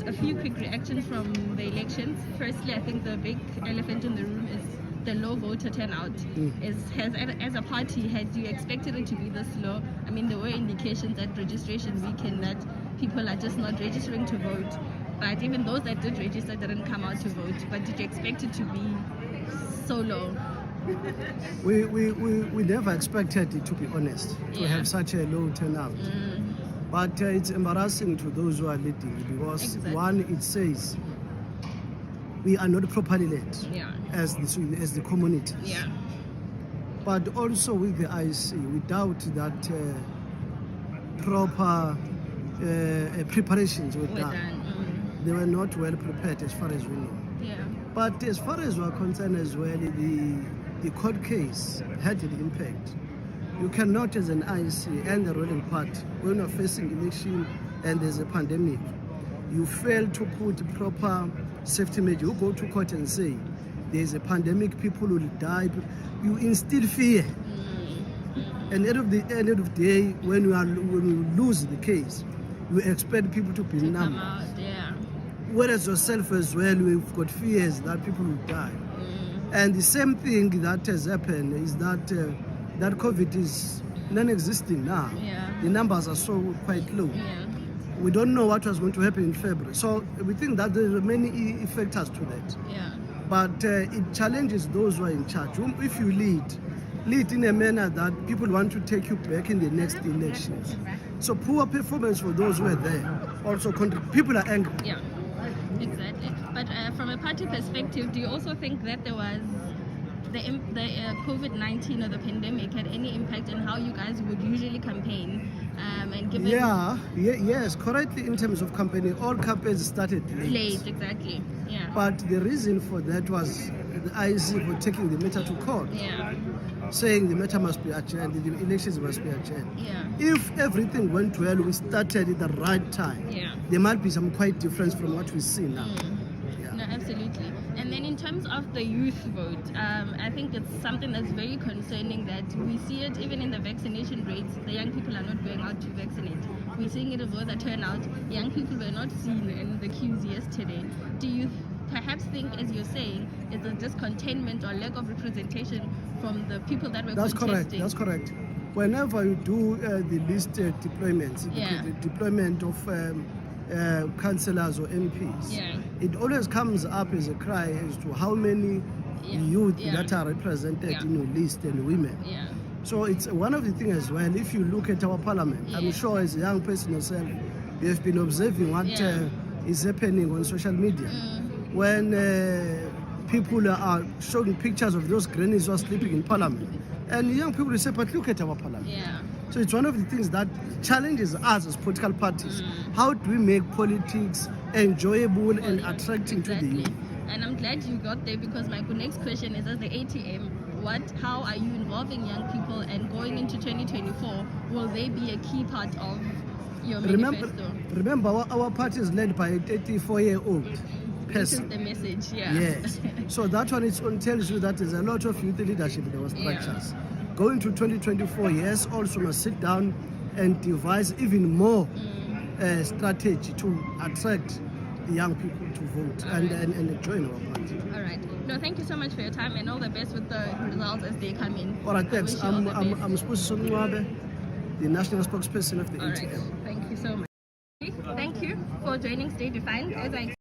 A few quick reactions from the elections. Firstly, I think the big elephant in the room is the low voter turnout. As a party, had you expected it to be this low? I mean, there were indications at registration weekend that people are just not registering to vote. But even those that did register didn't come out to vote. But did you expect it to be so low? We never expected it, to be honest, to have such a low turnout. But it's embarrassing to those who are leading, because one, it says we are not properly led as the communities. But also with the IEC, we doubt that proper preparations were done. They were not well prepared as far as we know. But as far as we are concerned as well, the court case had an impact. You cannot, as an IEC and the ruling party, when you're facing election and there's a pandemic, you fail to put proper safety measures. You go to court and say there's a pandemic, people will die. You instill fear. And at the end of the day, when you lose the case, you expect people to be numb. Whereas yourself as well, we've got fears that people will die. And the same thing that has happened is that that COVID is non-existing now. The numbers are so quite low. We don't know what was going to happen in February. So we think that there are many factors to that. But it challenges those who are in charge. If you lead in a manner that people want to take you back in the next elections. So poor performance for those who are there. Also, people are angry. Exactly. But from a party perspective, do you also think that there was the COVID-19 or the pandemic had any impact on how you guys would usually campaign? And given yes, correctly, in terms of campaigning, all campaigns started late. Exactly. But the reason for that was the IEC for taking the matter to court. Saying the matter must be adjourned, the elections must be adjourned. If everything went well, we started at the right time. There might be some quite difference from what we see now. No, absolutely. And then in terms of the youth vote, I think it's something that's very concerning that we see it even in the vaccination rates. The young people are not going out to vaccinate. We're seeing it with the turnout. Young people were not seen in the queues yesterday. Do you perhaps think, as you're saying, is a discontentment or lack of representation from the people that were contesting? That's correct. Whenever you do the listed deployments, the deployment of councillors or MPs, it always comes up as a cry as to how many youth that are represented in your list and women. So it's one of the things as well. If you look at our parliament, I'm sure as a young person yourself, you have been observing what is happening on social media. When people are showing pictures of those grannies who are sleeping in parliament. And young people say, but look at our parliament. So it's one of the things that challenges us as political parties. How do we make politics enjoyable and attracting to the youth? And I'm glad you got there, because my next question is, as the ATM, how are you involving young people, and going into 2024, will they be a key part of your manifesto? Remember, our party is led by a 34-year-old person. This is the message, Yes. So that one tells you that there's a lot of youth leadership in our structures. Going to 2024, yes, also must sit down and devise even more strategy to attract the young people to vote and join our party. All right. No, thank you so much for your time, and all the best with the results as they come in. All right, thanks. I'm Sbu Mncwabe, the national spokesperson of the ATM. Thank you so much. Thank you for joining Stay Defined. As I